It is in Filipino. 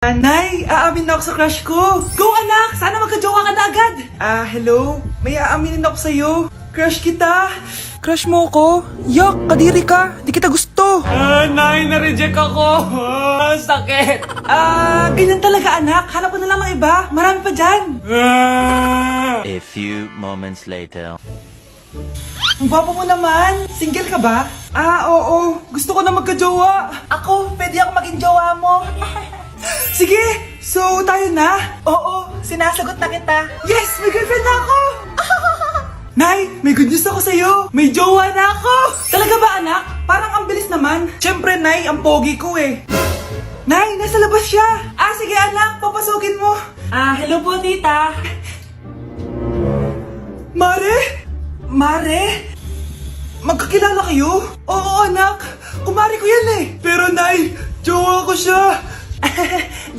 Nay, aamin na ako sa crush ko. Go anak! Sana magka-jowa ka na agad. Hello? May aaminin ako sa'yo. Crush kita. Crush mo ko? Yak, kadiri ka. Di kita gusto. Nay, na-reject ako. Sakit. Ganyan talaga anak. Hanap ko na lang ng iba. Marami pa dyan. A few moments later. Ang gwapo mo naman. Single ka ba? Oo. Gusto ko na magka-jowa. Ako, pwede ako maging jowa mo. Sige, so tayo na? Oo, sinasagot na kita. Yes, may girlfriend na ako! Nay, may good news ako sa'yo. May jowa na ako! Talaga ba anak? Parang ang bilis naman. Siyempre, Nay, ang pogi ko eh. Nay, nasa labas siya. Sige anak, papasukin mo. Hello po tita. Mare? Mare? Magkakilala kayo? Oo anak, kumari ko yan eh. Pero Nay, jowa ko siya.